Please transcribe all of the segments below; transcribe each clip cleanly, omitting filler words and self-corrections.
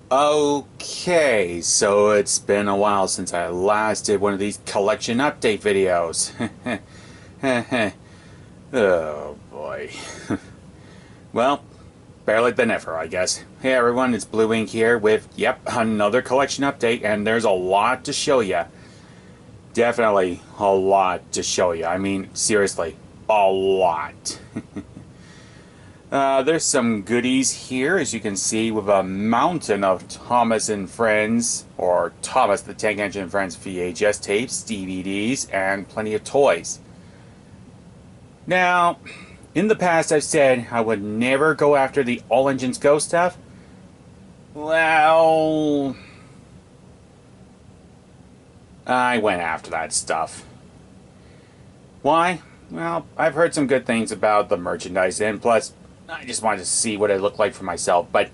Okay, so it's been a while since I last did one of these collection update videos. Oh boy. Well, better late than never, I guess. Hey everyone, it's Blue Ink here with, yep, another collection update, and there's a lot to show you. Definitely a lot to show you. I mean, seriously, a lot. There's some goodies here, as you can see, with a mountain of Thomas and Friends, or Thomas the Tank Engine and Friends VHS tapes, DVDs, and plenty of toys. Now, in the past I've said I would never go after the All Engines Go stuff. Well, I went after that stuff. Why? Well, I've heard some good things about the merchandise, and plus, I just wanted to see what it looked like for myself. But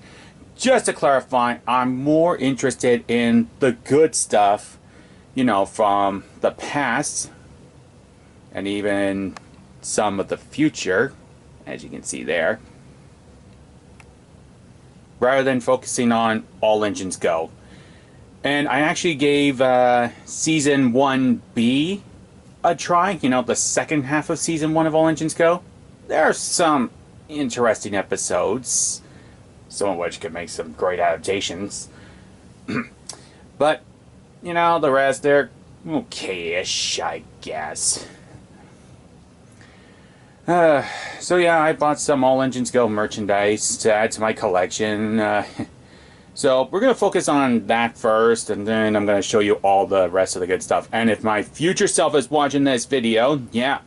just to clarify, I'm more interested in the good stuff, you know, from the past and even some of the future, as you can see there, rather than focusing on All Engines Go. And I actually gave Season 1B a try, you know, the second half of Season 1 of All Engines Go. There are some interesting episodes, some of which could make some great adaptations. But, you know, the rest, they're okay-ish, I guess. So yeah, I bought some All Engines Go merchandise to add to my collection. So we're going to focus on that first, and then I'm going to show you all the rest of the good stuff. And if my future self is watching this video, yeah,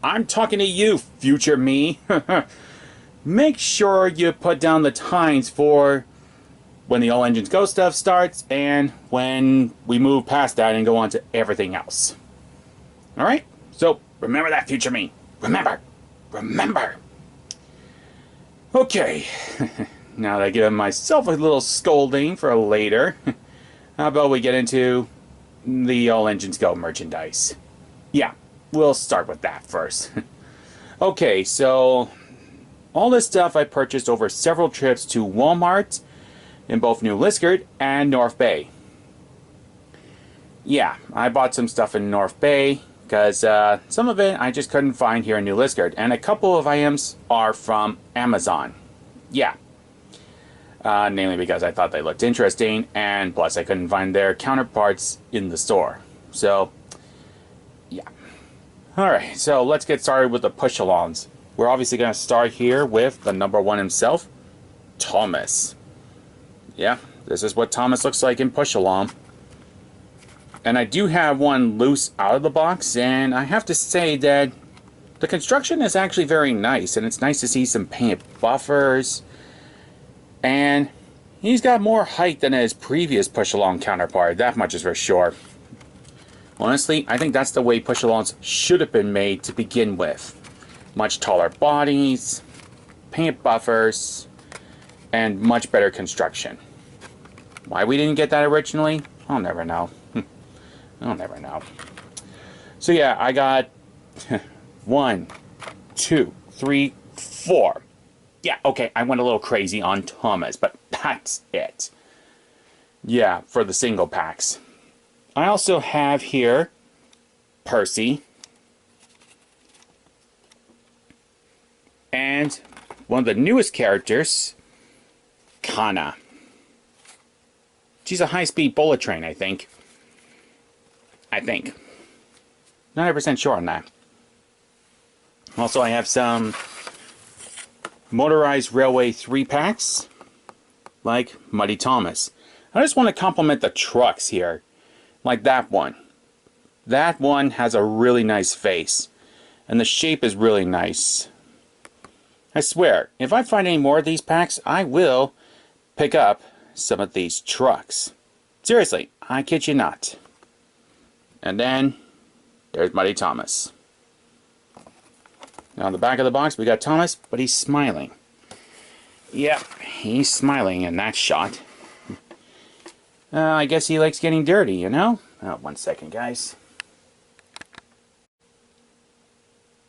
I'm talking to you, future me. Make sure you put down the times for when the All Engines Go stuff starts and when we move past that and go on to everything else. Alright? So, remember that, future me. Remember. Remember. Okay. Now that I've given myself a little scolding for later, how about we get into the All Engines Go merchandise? Yeah, we'll start with that first. Okay, so all this stuff I purchased over several trips to Walmart in both New Liskeard and North Bay. Yeah, I bought some stuff in North Bay because some of it I just couldn't find here in New Liskeard, and a couple of items are from Amazon. Yeah. Namely because I thought they looked interesting, and plus I couldn't find their counterparts in the store. So, yeah. Alright, so let's get started with the push-alongs. We're obviously going to start here with the number one himself, Thomas. Yeah, this is what Thomas looks like in push-along. And I do have one loose out of the box, and I have to say that the construction is actually very nice, and it's nice to see some paint buffers. And he's got more height than his previous push-along counterpart, that much is for sure. Honestly, I think that's the way push-alongs should have been made to begin with. Much taller bodies, paint buffers, and much better construction. Why we didn't get that originally, I'll never know. I'll never know. So yeah, I got 1, 2, 3, 4. Yeah, okay, I went a little crazy on Thomas, but that's it. Yeah, for the single packs. I also have here Percy. And one of the newest characters, Kana. She's a high-speed bullet train, I think. Not 100% sure on that. Also, I have some Motorized Railway 3-packs, like Muddy Thomas. I just want to compliment the trucks here, like that one. That one has a really nice face, and the shape is really nice. I swear, if I find any more of these packs, I will pick up some of these trucks. Seriously, I kid you not. And then, there's Muddy Thomas. Now on the back of the box, we got Thomas, but he's smiling. Yep, he's smiling in that shot. I guess he likes getting dirty, you know? Oh, 1 second, guys.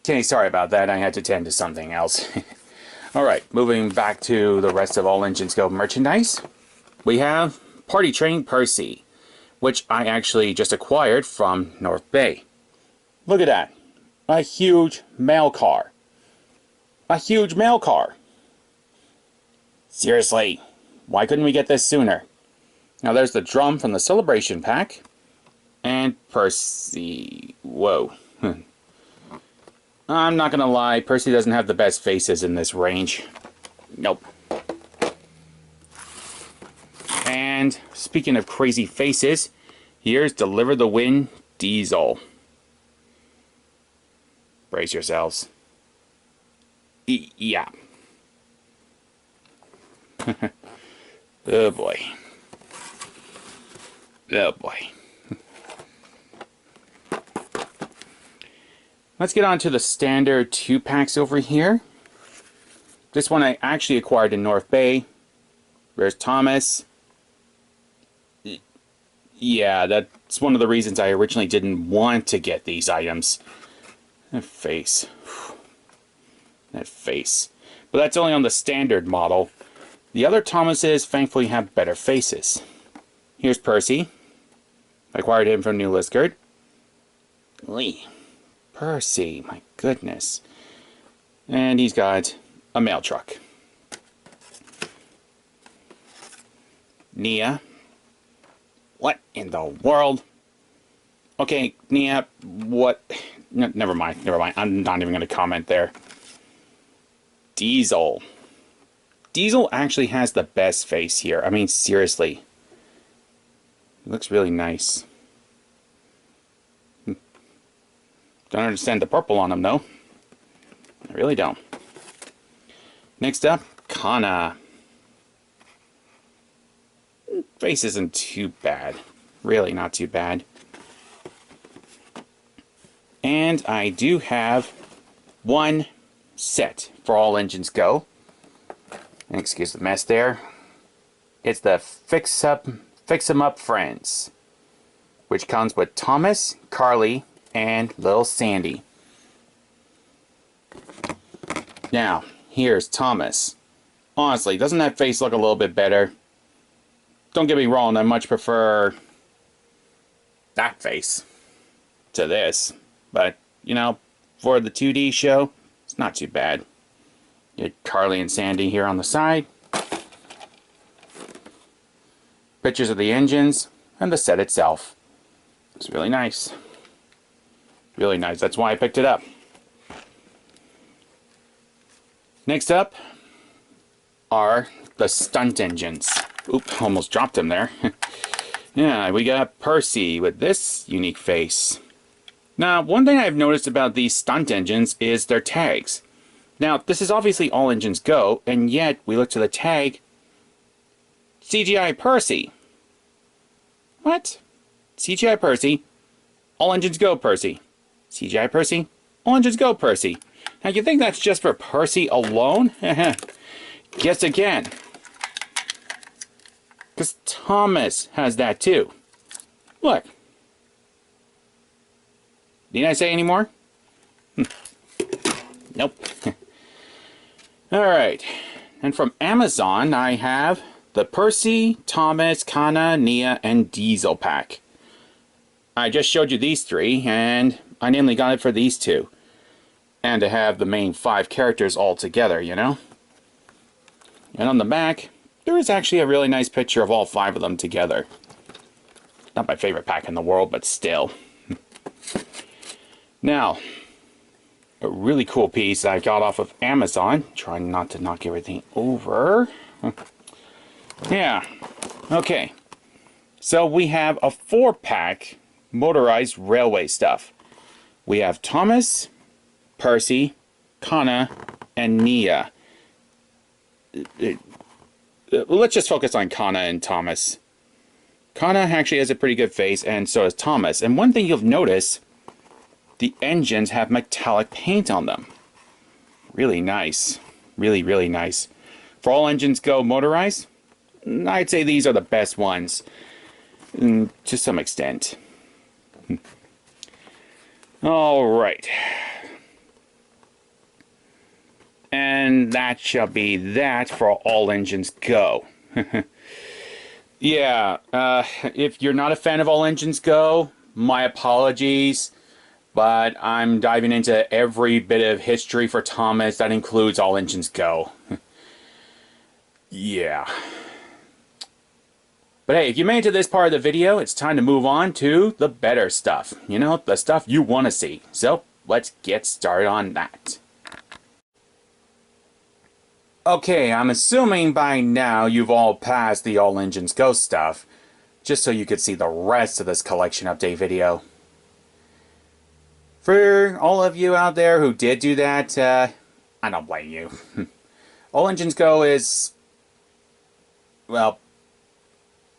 Okay, sorry about that. I had to tend to something else. Alright, moving back to the rest of All Engines Go merchandise. we have Party Train Percy, which I actually just acquired from North Bay. Look at that. A huge mail car. A huge mail car. Seriously, why couldn't we get this sooner? Now there's the drum from the Celebration Pack. And Percy. Whoa. I'm not gonna lie, Percy doesn't have the best faces in this range. Nope. And speaking of crazy faces, here's Deliver the Wind Diesel. Brace yourselves. Yeah. Oh boy. Oh boy. Let's get on to the standard 2-packs over here. This one I actually acquired in North Bay. There's Thomas. Yeah, that's one of the reasons I originally didn't want to get these items. That face. That face. But that's only on the standard model. The other Thomases thankfully have better faces. Here's Percy. I acquired him from New Lisgard. Lee. Percy, my goodness. And he's got a mail truck. Nia. What in the world? Okay, Nia, what? No, never mind, never mind. I'm not even going to comment there. Diesel. Diesel actually has the best face here. I mean, seriously. It looks really nice. Don't understand the purple on him, though. I really don't. Next up, Kana. Face isn't too bad. Really not too bad. And I do have one set for All Engines Go. And excuse the mess there. It's the Fix 'em Up Friends, which comes with Thomas, Carly, and little Sandy. Now, here's Thomas. Honestly, doesn't that face look a little bit better? Don't get me wrong, I much prefer that face to this. But, you know, for the 2D show, it's not too bad. You had Carly and Sandy here on the side. Pictures of the engines and the set itself. It's really nice. Really nice. That's why I picked it up. Next up are the stunt engines. Oop, almost dropped him there. Yeah, we got Percy with this unique face. Now, one thing I've noticed about these stunt engines is their tags. Now, this is obviously All Engines Go, and yet we look to the tag, CGI Percy. What? CGI Percy, All Engines Go Percy. CGI Percy, All Engines Go Percy. Now, you think that's just for Percy alone? Guess again. Because Thomas has that too. Look. Need I say any more? Nope. Alright. And from Amazon, I have the Percy, Thomas, Kana, Nia, and Diesel pack. I just showed you these three, and I namely got it for these two. And to have the main 5 characters all together, you know? And on the back, there is actually a really nice picture of all 5 of them together. Not my favorite pack in the world, but still. Now, a really cool piece I got off of Amazon. Trying not to knock everything over. Yeah. Okay. So we have a 4-pack motorized railway stuff. We have Thomas, Percy, Kana, and Nia. Let's just focus on Kana and Thomas. Kana actually has a pretty good face, and so does Thomas. And one thing you'll notice, the engines have metallic paint on them. Really nice. Really, really nice. For All Engines Go motorized, I'd say these are the best ones. To some extent. Alright. And that shall be that for All Engines Go. Yeah, if you're not a fan of All Engines Go, my apologies, but I'm diving into every bit of history for Thomas that includes All Engines Go. Yeah. But hey, if you made it to this part of the video, it's time to move on to the better stuff. You know, the stuff you want to see. So, let's get started on that. Okay, I'm assuming by now you've all passed the All Engines Go stuff, just so you could see the rest of this collection update video. For all of you out there who did do that, I don't blame you. All Engines Go is, well,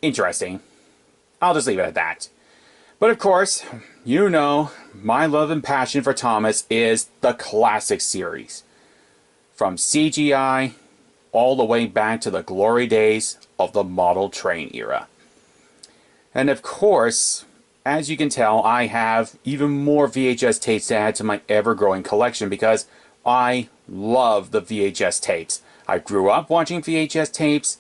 interesting. I'll just leave it at that. But of course, you know, my love and passion for Thomas is the classic series. From CGI all the way back to the glory days of the model train era. And of course, as you can tell, I have even more VHS tapes to add to my ever-growing collection because I love the VHS tapes. I grew up watching VHS tapes.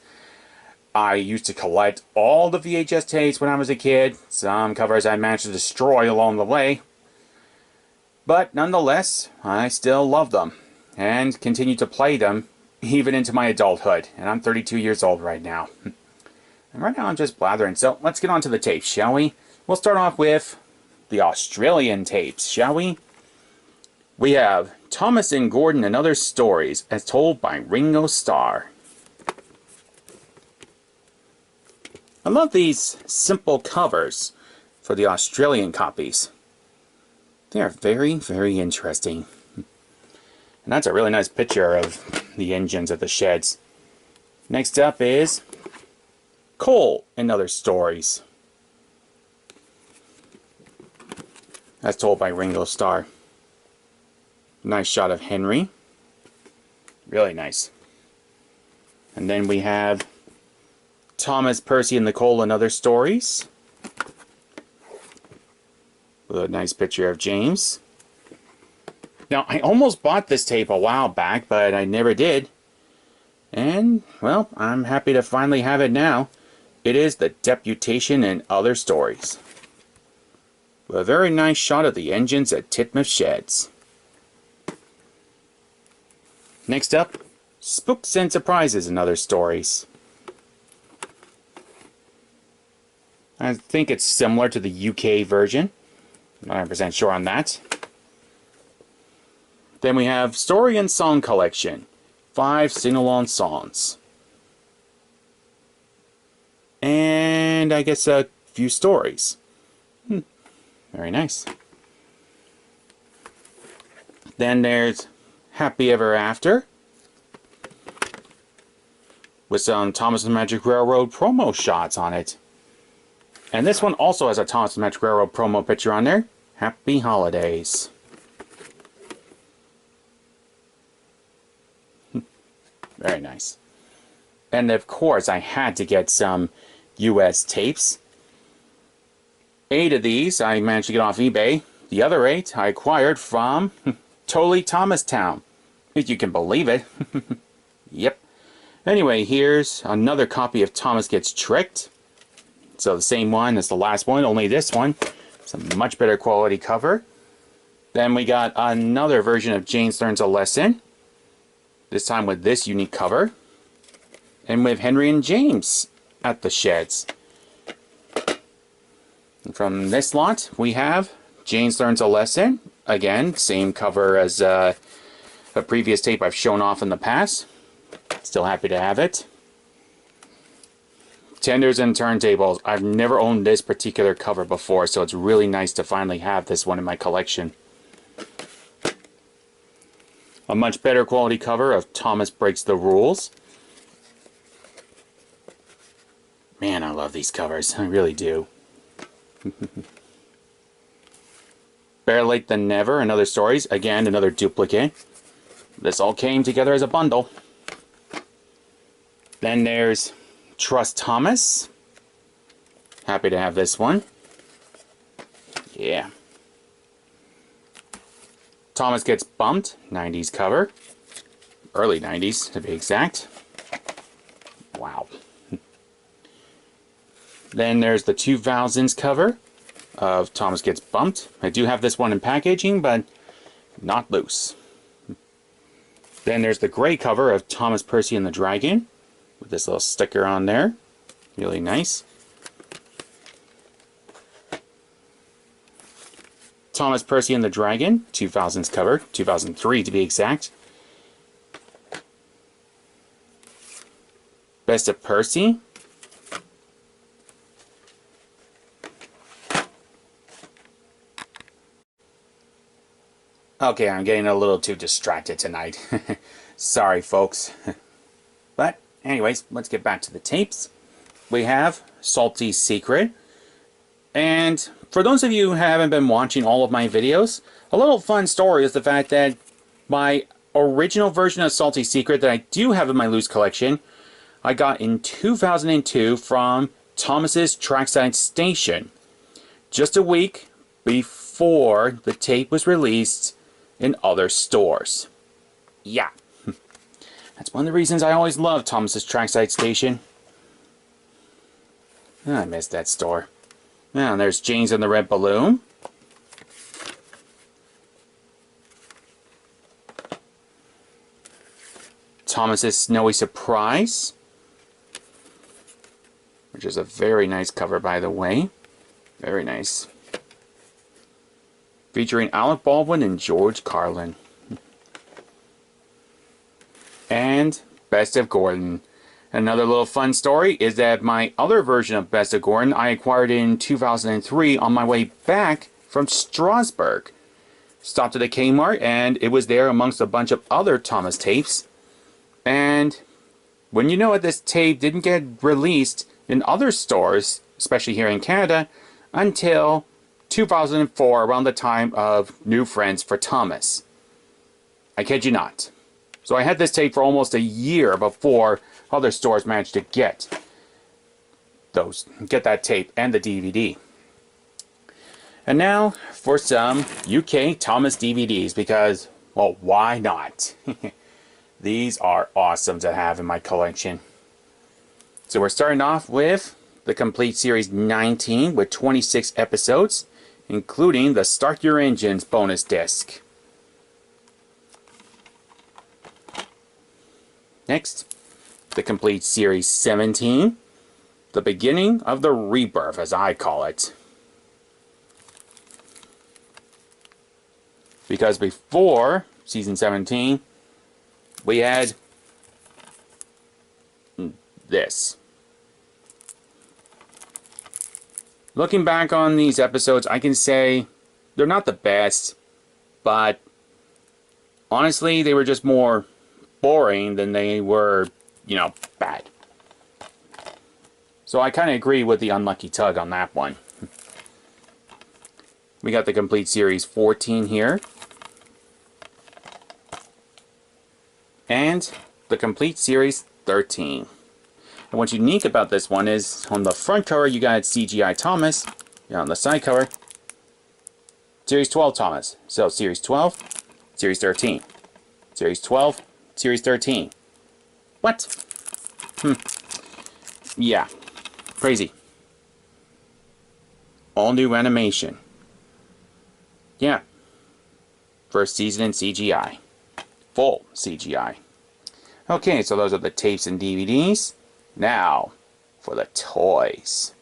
I used to collect all the VHS tapes when I was a kid. Some covers I managed to destroy along the way. But nonetheless, I still love them and continue to play them even into my adulthood. And I'm 32 years old right now. And right now I'm just blathering. So let's get on to the tapes, shall we? We'll start off with the Australian tapes, shall we? We have Thomas and Gordon and Other Stories as told by Ringo Starr. I love these simple covers for the Australian copies. They are very, very interesting. And that's a really nice picture of the engines at the sheds. Next up is Cole and Other Stories, as told by Ringo Starr. Nice shot of Henry. Really nice. And then we have Thomas, Percy, and the Cole and Other Stories, with a nice picture of James. Now, I almost bought this tape a while back, but I never did. And, well, I'm happy to finally have it now. It is the Deputation and Other Stories, with a very nice shot of the engines at Titmouth Sheds. Next up, Spooks and Surprises and Other Stories. I think it's similar to the UK version. I'm not 100% sure on that. Then we have Story and Song Collection. 5 sing-along songs. And I guess a few stories. Very nice. Then there's Happy Ever After, with some Thomas and the Magic Railroad promo shots on it. And this one also has a Thomas and the Magic Railroad promo picture on there. Happy Holidays. Very nice. And of course, I had to get some US tapes. 8 of these I managed to get off eBay. The other 8 I acquired from Totally Thomastown, if you can believe it. Yep. Anyway, here's another copy of Thomas Gets Tricked. So the same one as the last one, only this one. It's a much better quality cover. Then we got another version of James Learns a Lesson. This time with this unique cover. And with Henry and James at the sheds. And from this lot, we have James Learns a Lesson. Again, same cover as a previous tape I've shown off in the past. Still happy to have it. Tenders and Turntables. I've never owned this particular cover before, so it's really nice to finally have this one in my collection. A much better quality cover of Thomas Breaks the Rules. Man, I love these covers. I really do. Better Late Than Never and Other Stories. Again, another duplicate. This all came together as a bundle. Then there's Trust Thomas. Happy to have this one. Yeah. Thomas Gets Bumped, 90s cover. Early 90s, to be exact. Wow. Then there's the 2000s cover of Thomas Gets Bumped. I do have this one in packaging, but not loose. Then there's the gray cover of Thomas, Percy, and the Dragon, with this little sticker on there. Really nice. Thomas, Percy, and the Dragon, 2000s cover, 2003 to be exact. Best of Percy. Okay, I'm getting a little too distracted tonight. Sorry, folks. But, anyways, let's get back to the tapes. We have Salty Secret. And for those of you who haven't been watching all of my videos, a little fun story is the fact that my original version of Salty Secret that I do have in my loose collection, I got in 2002 from Thomas's Trackside Station. Just a week before the tape was released in other stores. Yeah. That's one of the reasons I always loved Thomas's Trackside Station. I miss that store. Now there's James and the Red Balloon. Thomas's Snowy Surprise, which is a very nice cover, by the way. Very nice. Featuring Alec Baldwin and George Carlin. And Best of Gordon. Another little fun story is that my other version of Best of Gordon I acquired in 2003 on my way back from Strasbourg. Stopped at a Kmart and it was there amongst a bunch of other Thomas tapes. And when you know it, this tape didn't get released in other stores, especially here in Canada, until 2004, around the time of New Friends for Thomas. I kid you not. So I had this tape for almost a year before other stores managed to get that tape and the DVD. And now for some UK Thomas DVDs, because, well, why not? These are awesome to have in my collection. So we're starting off with the complete series 19 with 26 episodes, including the Start Your Engines bonus disc. Next, the complete series 17, the beginning of the rebirth, as I call it. Because before season 17, we had this. Looking back on these episodes, I can say they're not the best, but honestly, they were just more boring than they were, bad. So I kind of agree with the Unlucky Tug on that one. We got the complete series 14 here. And the complete series 13. And what's unique about this one is on the front cover you got CGI Thomas. On the side cover, Series 12 Thomas. So Series 12, Series 13. Series 12, Series 13. What? Yeah. Crazy. All new animation. Yeah. First season in CGI. Full CGI. Okay, so those are the tapes and DVDs. Now, for the toys.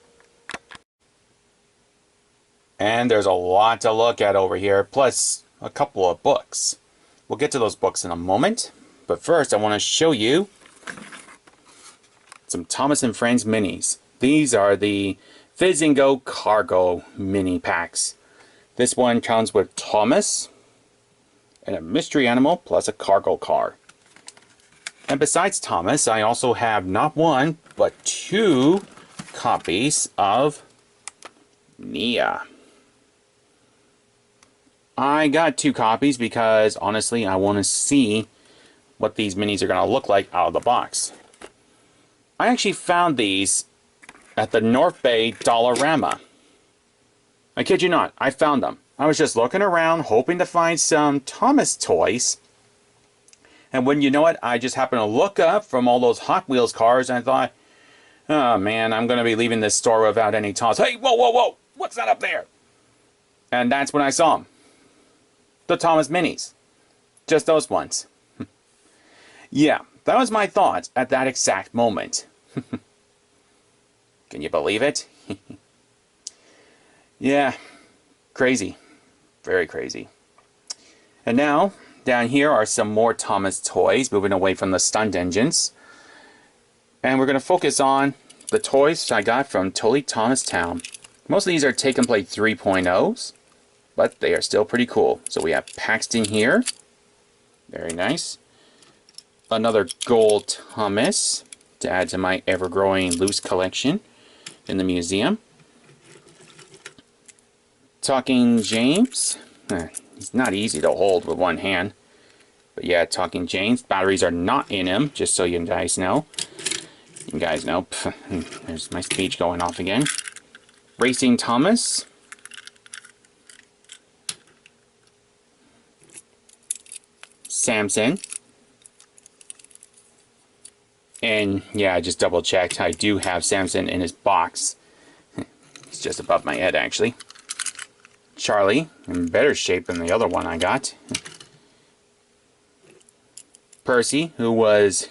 And there's a lot to look at over here, plus a couple of books. We'll get to those books in a moment, but first I want to show you some Thomas and Friends minis. These are the Fizz and Go Cargo mini packs. This one comes with Thomas and a mystery animal plus a cargo car. And besides Thomas, I also have not one, but 2 copies of Nia. I got 2 copies because, honestly, I want to see what these minis are going to look like out of the box. I actually found these at the North Bay Dollarama. I kid you not, I found them. I was just looking around, hoping to find some Thomas toys. And when you know it, I just happened to look up from all those Hot Wheels cars, and I thought, Oh man, I'm going to be leaving this store without any toss. Hey, whoa, whoa, whoa! What's that up there? And that's when I saw them. The Thomas Minis. Just those ones. Yeah, that was my thoughts at that exact moment. Can you believe it? Yeah, crazy. Very crazy. And now, down here are some more Thomas toys, moving away from the stunt engines. And we're going to focus on the toys I got from Totally Thomas Town. Most of these are Take and Play 3.0s, but they are still pretty cool. So we have Paxton here. Very nice. Another gold Thomas to add to my ever-growing loose collection in the museum. Talking James. He's not easy to hold with one hand. But yeah, Talking James. Batteries are not in him, just so you guys know. You guys know. There's my speech going off again. Racing Thomas. Samson. And yeah, I just double checked. I do have Samson in his box. It's just above my head, actually. Charlie, in better shape than the other one I got. Percy, who was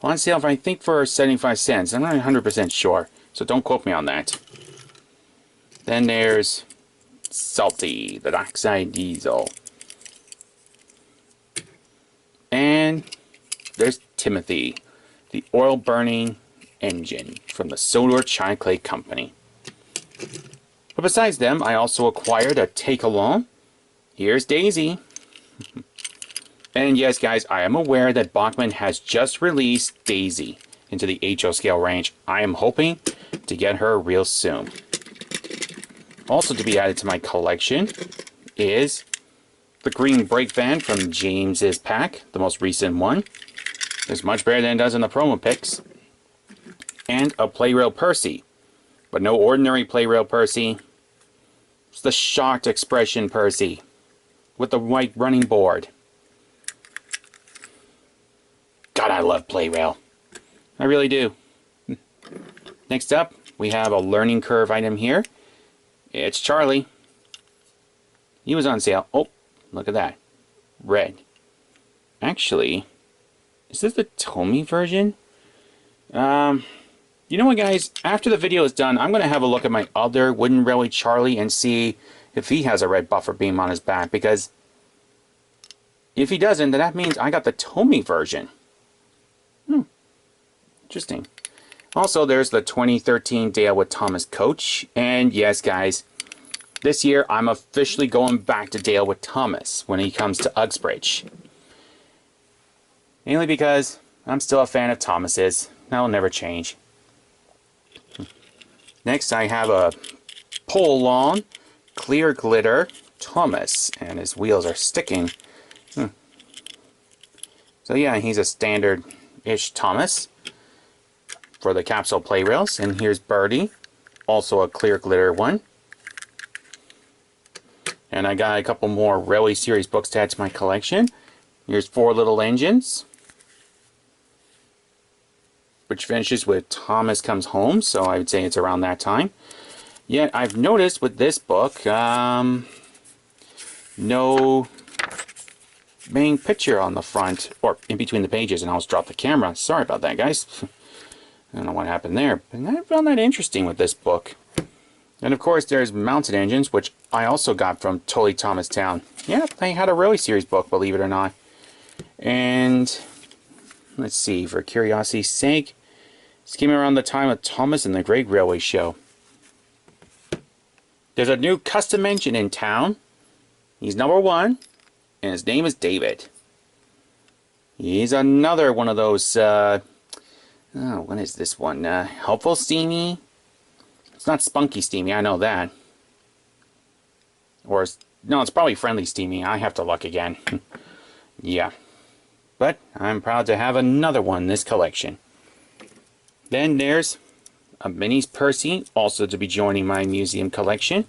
on sale, I think, for 75 cents. I'm not 100% sure, so don't quote me on that. Then there's Salty, the Dockside Diesel. And there's Timothy, the oil-burning engine from the Solar Chai Clay Company. But besides them, I also acquired a take-along. Here's Daisy. And yes, guys, I am aware that Bachman has just released Daisy into the HO scale range. I am hoping to get her real soon. Also to be added to my collection is the green brake van from James's pack, the most recent one. It's much better than it does in the promo pics. And a Playrail Percy. But no ordinary Playrail Percy. It's the shocked expression Percy. With the white running board. God, I love Playrail. I really do. Next up, we have a learning curve item here. It's Charlie. He was on sale. Oh, look at that. Red. Actually, is this the Tomy version? You know what, guys? After the video is done, I'm going to have a look at my other Wooden Railway Charlie and see if he has a red buffer beam on his back. Because if he doesn't, then that means I got the Tomy version. Interesting. Also, there's the 2013 Dale with Thomas coach. And yes, guys, this year I'm officially going back to Dale with Thomas when he comes to Uxbridge. Mainly because I'm still a fan of Thomas's. That'll never change. Next, I have a pull-along clear glitter Thomas, and his wheels are sticking. So yeah, he's a standard-ish Thomas for the capsule play rails. And here's Birdie, also a clear glitter one. And I got a couple more Railway Series books to add to my collection. Here's Four Little Engines, which finishes with Thomas Comes Home, so I would say it's around that time. Yet I've noticed with this book, no main picture on the front, or in between the pages, and I almost dropped the camera. Sorry about that, guys. I don't know what happened there, but I found that interesting with this book. And of course, there's Mounted Engines, which I also got from Totally Thomas Town. Yeah, they had a Railway Series book, believe it or not. And let's see, for curiosity's sake, this came around the time of Thomas and the Great Railway Show. There's a new custom engine in town. He's number 1, and his name is David. He's another one of those, what is this one? Helpful Steamy? It's not Spunky Steamy, I know that. Or, no, it's probably Friendly Steamy. I have to look again. Yeah. But I'm proud to have another one in this collection. Then there's a Minis Percy, also to be joining my museum collection.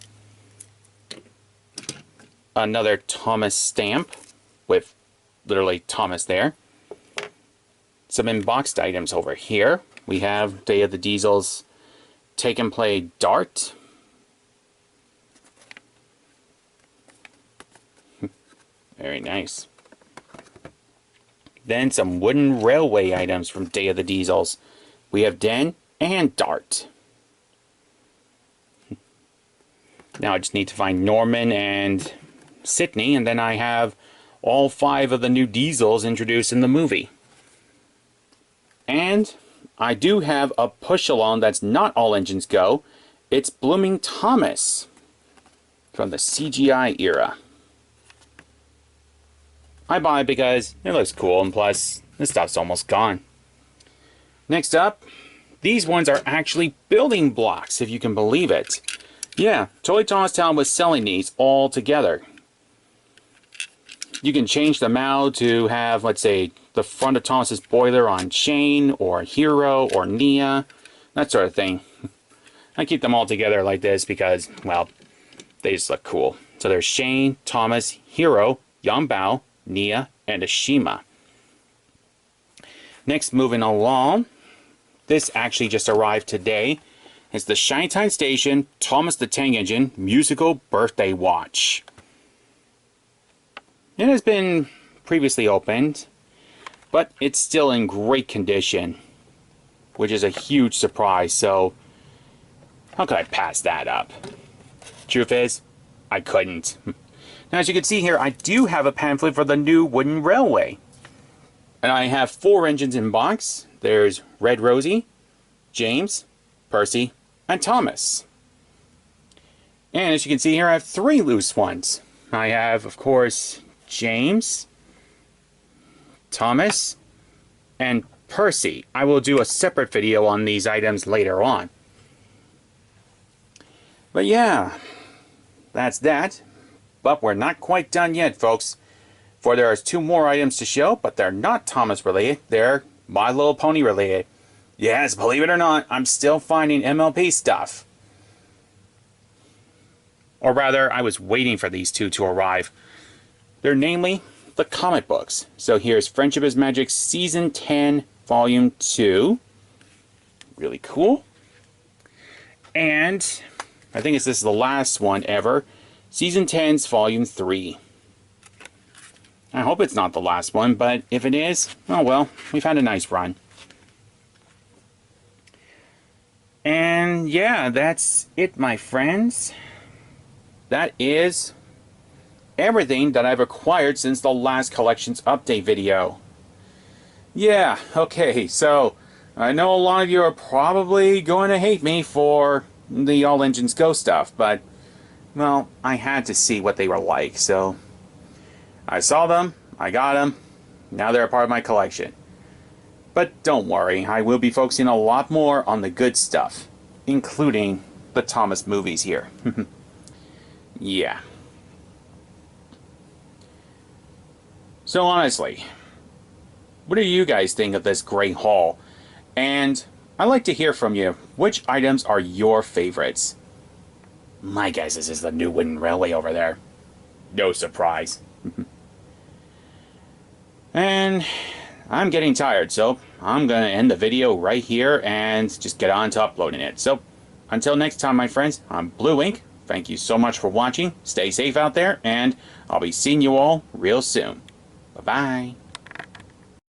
Another Thomas stamp with literally Thomas there. Some emboxed items over here we have Day of the Diesel's Take and Play Dart. Very nice. Then some wooden railway items from Day of the Diesels. We have Den and Dart. Now I just need to find Norman and Sydney, and then I have all 5 of the new Diesels introduced in the movie. And I do have a push-along that's not all engines go. It's Blooming Thomas from the CGI era. I buy it because it looks cool, and plus, this stuff's almost gone. Next up, these ones are actually building blocks, if you can believe it. Yeah, Toy Thomastown was selling these all together. You can change them out to have, let's say, the front of Thomas's boiler on Shane, or Hero, or Nia, that sort of thing. I keep them all together like this because, well, they just look cool. So there's Shane, Thomas, Hero, Yambao, Nia, and Ashima. Next, moving along, this actually just arrived today. It's the Shinetime Station Thomas the Tank Engine Musical Birthday Watch. It has been previously opened, but it's still in great condition, which is a huge surprise, so how could I pass that up? Truth is, I couldn't. Now, as you can see here, I do have a pamphlet for the new wooden railway. And I have 4 engines in box. There's Red Rosie, James, Percy, and Thomas. And as you can see here, I have 3 loose ones. I have, of course, James, Thomas, and Percy. I will do a separate video on these items later on. But yeah, that's that. But we're not quite done yet, folks. For there are 2 more items to show, but they're not Thomas related. They're My Little Pony related. Yes, believe it or not, I'm still finding MLP stuff. Or rather, I was waiting for these 2 to arrive. They're namely the comic books. So here's Friendship is Magic Season 10, Volume 2. Really cool. And I think this is the last one ever. Season 10's Volume 3. I hope it's not the last one, but if it is, oh well, we've had a nice run. And yeah, that's it, my friends. That is everything that I've acquired since the last collections update video. Yeah, okay, so I know a lot of you are probably going to hate me for the All Engines Go stuff, but, well, I had to see what they were like, so I saw them, I got them, now they're a part of my collection. But don't worry, I will be focusing a lot more on the good stuff, including the Thomas movies here. Yeah. So honestly, what do you guys think of this great haul? And I'd like to hear from you. Which items are your favorites? My guess is this is the new wooden railway over there. No surprise. And I'm getting tired, so I'm going to end the video right here and just get on to uploading it. So until next time, my friends, I'm Blue Ink. Thank you so much for watching. Stay safe out there, and I'll be seeing you all real soon. Bye-bye.